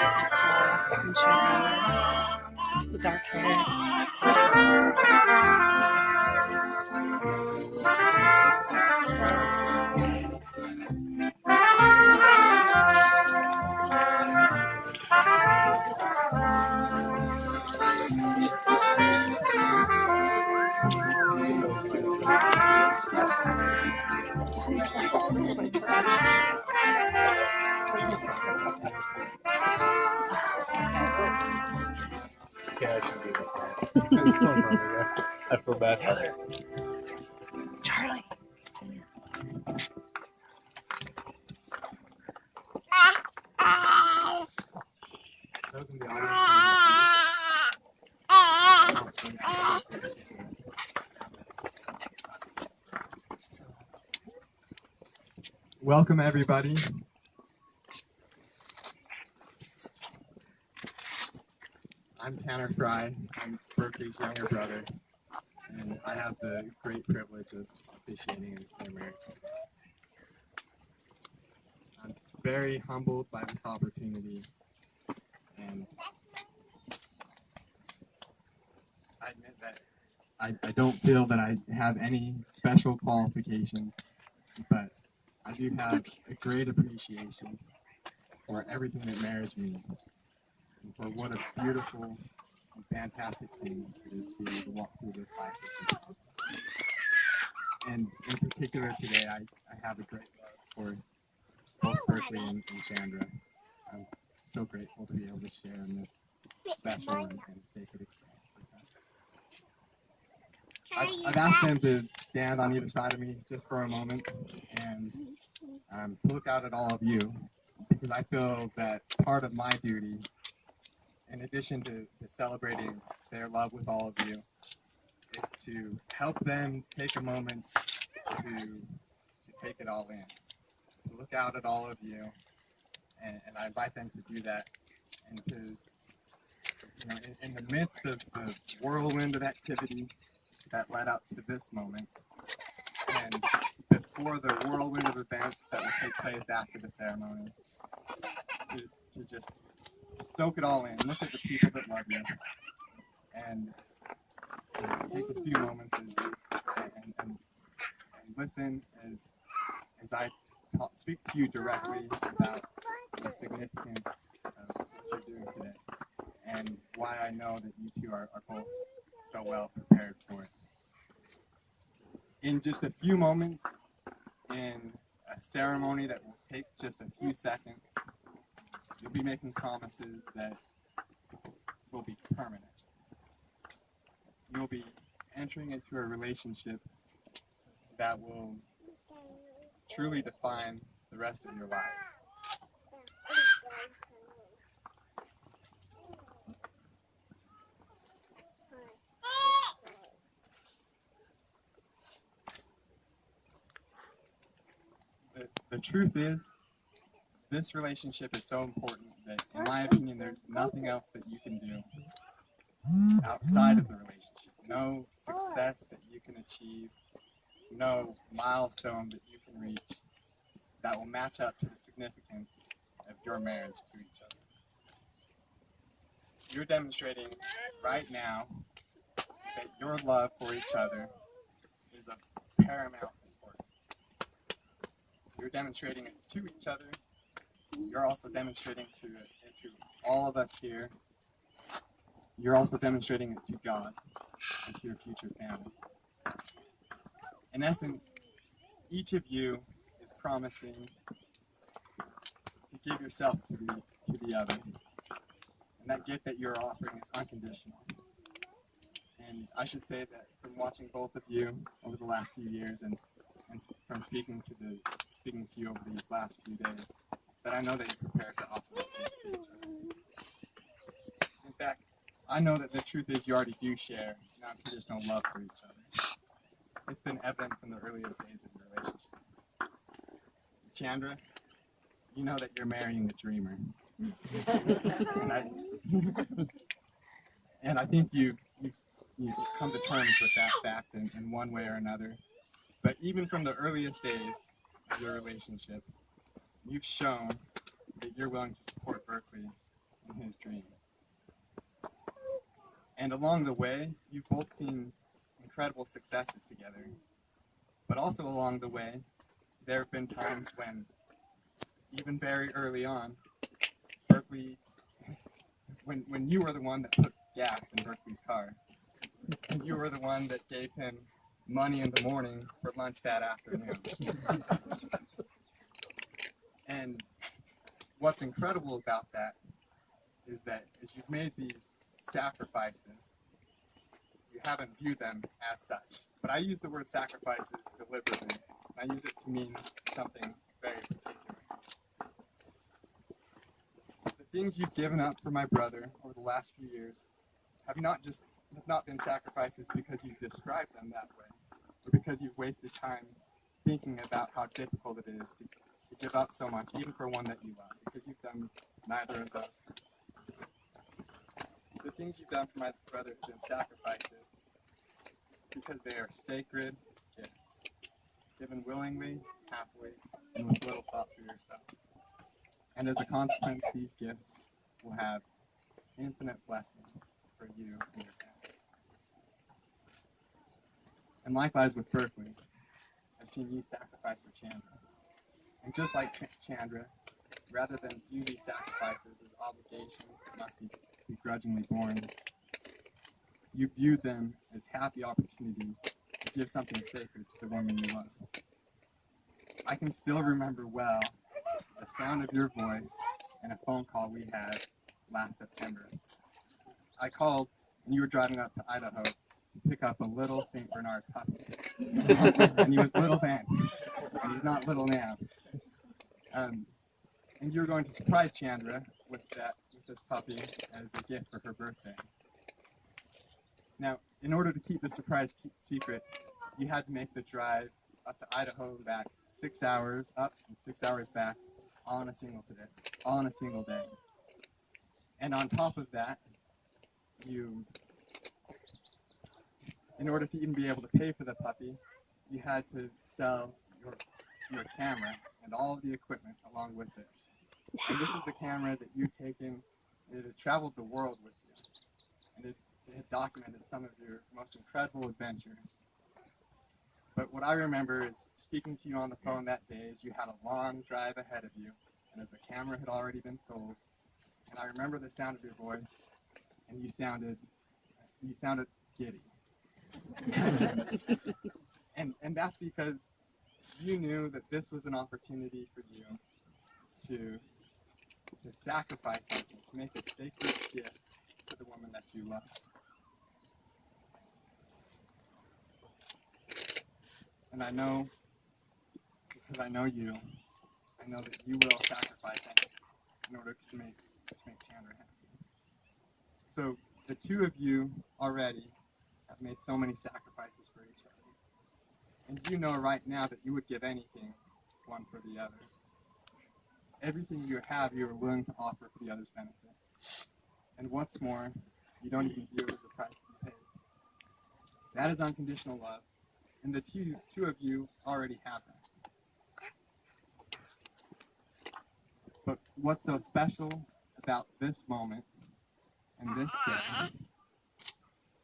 And choosing the dark hair. Yeah, I should do that. I feel bad. Heather. Charlie. Those in the audience. Welcome, everybody. I'm Tanner Fry. I'm Berkeley's younger brother, and I have the great privilege of officiating in their marriage. I'm very humbled by this opportunity, and I admit that I don't feel that I have any special qualifications, but I do have a great appreciation for everything that marriage means, and for what a beautiful and fantastic thing it is to be able to walk through this life with each other. And in particular today, I have a great love for both Berkeley and Chandra. I'm so grateful to be able to share in this special and sacred experience with them. I've asked them to stand on either side of me just for a moment and to look out at all of you, because I feel that part of my duty, in addition to celebrating their love with all of you, is to help them take a moment to take it all in, to look out at all of you, and I invite them to do that, and to, in the midst of the whirlwind of activity that led up to this moment, and before the whirlwind of events that will take place after the ceremony, to just soak it all in, look at the people that love you, and take a few moments and listen as I speak to you directly about the significance of what you're doing today, and why I know that you two are both so well prepared for it. In just a few moments, in a ceremony that will take just a few seconds, you'll be making promises that will be permanent. You'll be entering into a relationship that will truly define the rest of your lives. The truth is, this relationship is so important that, in my opinion, there's nothing else that you can do outside of the relationship. No success that you can achieve, no milestone that you can reach that will match up to the significance of your marriage to each other. You're demonstrating right now that your love for each other is of paramount importance. You're demonstrating it to each other. You're also demonstrating to all of us here. You're also demonstrating it to God and to your future family. In essence, each of you is promising to give yourself to the other. And that gift that you're offering is unconditional. And I should say that from watching both of you over the last few years, and from speaking to you over these last few days, that I know that you're prepared to offer that gift to each other. In fact, I know that the truth is you already do share non-traditional love for each other. It's been evident from the earliest days of your relationship. Chandra, you know that you're marrying the dreamer. and I think you've come to terms with that fact in one way or another. But even from the earliest days of your relationship, you've shown that you're willing to support Berkeley And along the way, you've both seen incredible successes together. But also along the way, there have been times when, even very early on, Berkeley, when you were the one that put gas in Berkeley's car, you were the one that gave him money in the morning for lunch that afternoon. And what's incredible about that is that as you've made these sacrifices, you haven't viewed them as such. But I use the word sacrifices deliberately. I use it to mean something very particular. The things you've given up for my brother over the last few years have not been sacrifices because you've described them that way, or because you've wasted time thinking about how difficult it is to give up so much, even for one that you love, because you've done neither of those things. The things you've done for my brother have been sacrifices because they are sacred gifts, given willingly, happily, and with little thought for yourself. And as a consequence, these gifts will have infinite blessings for you and your family. And likewise with Berkeley, I've seen you sacrifice for Chandra. And just like Chandra, rather than view these sacrifices as obligations that must be begrudgingly borne, you viewed them as happy opportunities to give something sacred to the woman you love. I can still remember well the sound of your voice in a phone call we had last September. I called and you were driving up to Idaho to pick up a little St. Bernard puppy. And he was little then, and he's not little now. And you were going to surprise Chandra with this puppy as a gift for her birthday. Now, in order to keep the surprise secret, you had to make the drive up to Idaho and back 6 hours up and 6 hours back, all on a single day. And on top of that, in order to even be able to pay for the puppy, you had to sell your camera and all of the equipment along with it. And this is the camera that you've taken. It had traveled the world with you, and it had documented some of your most incredible adventures. But what I remember is speaking to you on the phone that day as you had a long drive ahead of you, and as the camera had already been sold. And I remember the sound of your voice, and you sounded giddy. and that's because you knew that this was an opportunity for you to sacrifice something, to make a sacred gift to the woman that you love. And I know, because I know you, I know that you will sacrifice anything in order to make Chandra happy. So the two of you already have made so many sacrifices for each other. And you know right now that you would give anything one for the other. Everything you have, you are willing to offer for the other's benefit. And what's more, you don't even view it as a price to be paid. That is unconditional love. And the two of you already have that. But what's so special about this moment and this day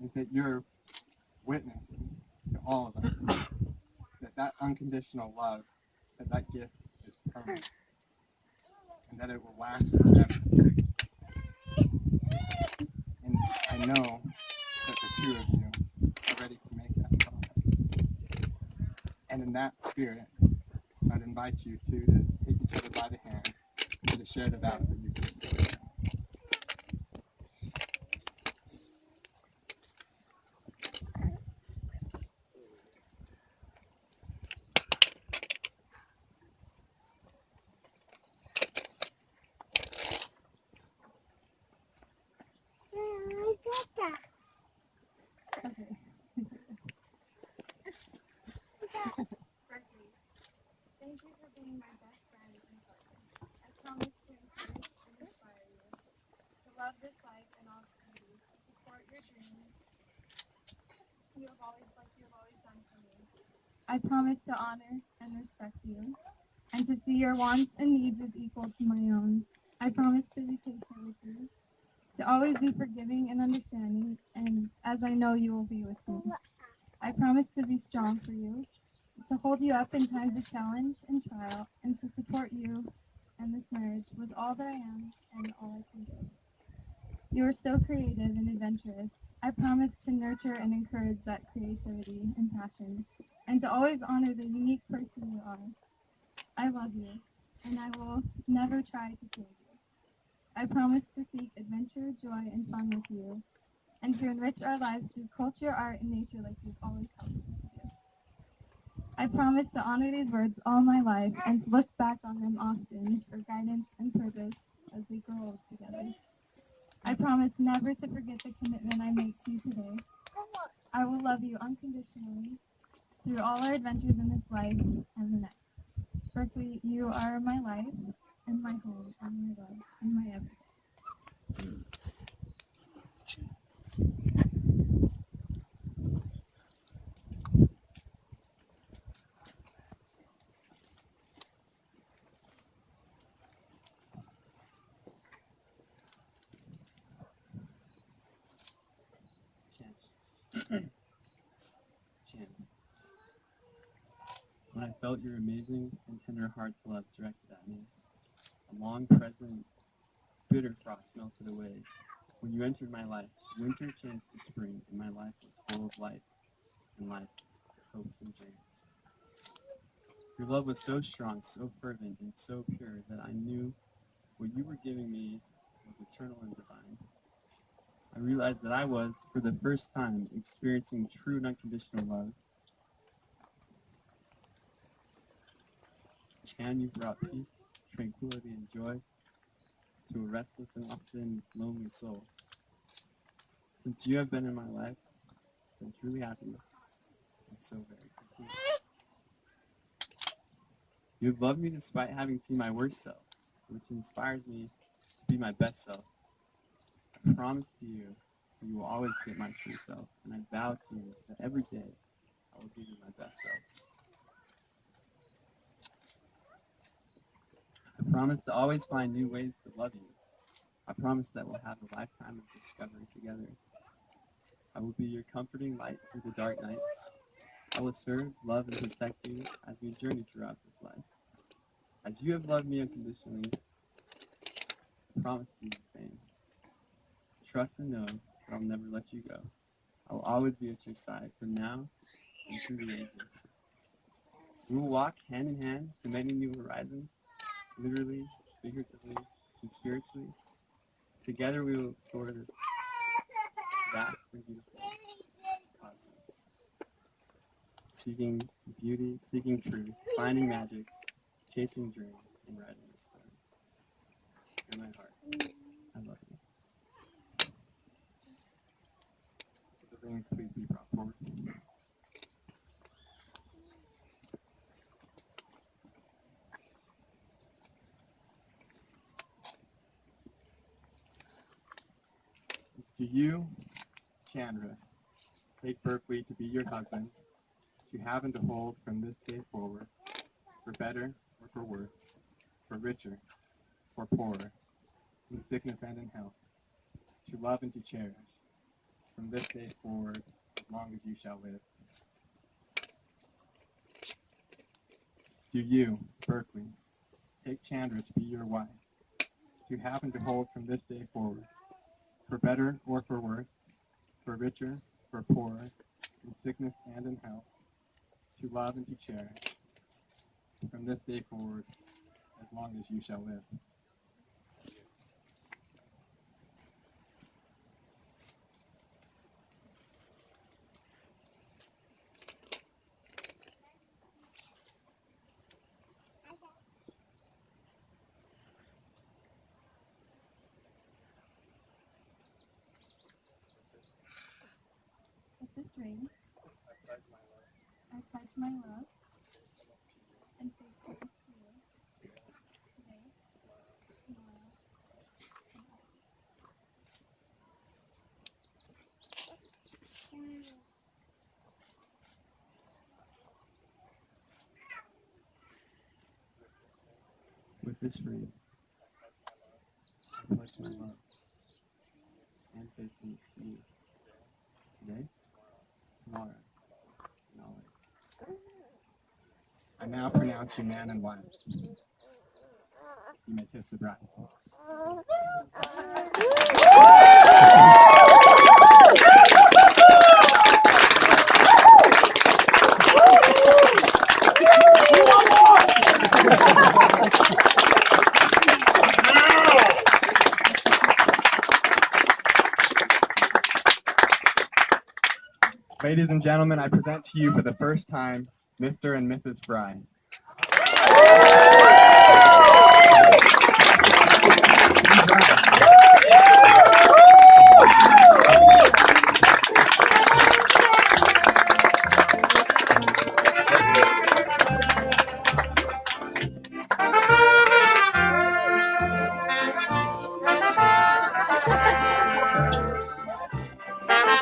is that you're witnessing to all of us that unconditional love, that gift is permanent, and that it will last forever. And I know that the two of you are ready to make that promise. And in that spirit, I'd invite you to take each other by the hand and to share the vows that you've given. Thank you for being my best friend and partner. I promise to encourage and inspire you, to love this life and all its beauty, to support your dreams you have always done for me. I promise to honor and respect you, and to see your wants and needs as equal to my own. I promise to be patient with you, to always be forgiving and understanding, and as I know you will be with me. I promise to be strong for you, to hold you up in times of challenge and trial, and to support you and this marriage with all that I am and all I can do. You are so creative and adventurous. I promise to nurture and encourage that creativity and passion, and to always honor the unique person you are. I love you, and I will never try to change you. I promise to seek adventure, joy, and fun with you, and to enrich our lives through culture, art, and nature like you've always helped me to do. I promise to honor these words all my life and to look back on them often for guidance and purpose as we grow old together. I promise never to forget the commitment I make to you today. I will love you unconditionally through all our adventures in this life and the next. Berkeley, you are my life and my home and my love and my everything. Chan. Chan. When I felt your amazing and tender heart's love directed at me, a long present, bitter frost melted away. When you entered my life, winter changed to spring, and my life was full of life and life, hopes and dreams. Your love was so strong, so fervent, and so pure that I knew what you were giving me was eternal and divine. I realized that I was, for the first time, experiencing true and unconditional love. Chan, you brought peace, tranquility, and joy to a restless and often lonely soul. Since you have been in my life, I've been truly happy and so very complete. You have loved me despite having seen my worst self, which inspires me to be my best self. I promise to you that you will always get my true self, and I vow to you that every day I will give you my best self. I promise to always find new ways to love you. I promise that we'll have a lifetime of discovery together. I will be your comforting light through the dark nights. I will serve, love, and protect you as we journey throughout this life. As you have loved me unconditionally, I promise to do the same. Trust and know that I'll never let you go. I will always be at your side from now and through the ages. We will walk hand in hand to many new horizons, literally, figuratively, and spiritually. Together we will explore this vast and beautiful cosmos, seeking beauty, seeking truth, finding magics, chasing dreams, and riding the storm. You're my heart. I love you. The rings please be brought forward. Do you, Chandra, take Berkeley to be your husband, to have and to hold from this day forward, for better or for worse, for richer or poorer, in sickness and in health, to love and to cherish, from this day forward, as long as you shall live? Do you, Berkeley, take Chandra to be your wife, to have and to hold from this day forward, for better or for worse, for richer, for poorer, in sickness and in health, to love and to cherish, from this day forward, as long as you shall live? With this ring, I pledge my love and faithfulness to you today, tomorrow, and always. With this ring, I pledge my love faithfulness to you today, tomorrow, and always. I now pronounce you man and wife. You may kiss the bride. Ladies and gentlemen, I present to you for the first time Mr. and Mrs. Fry.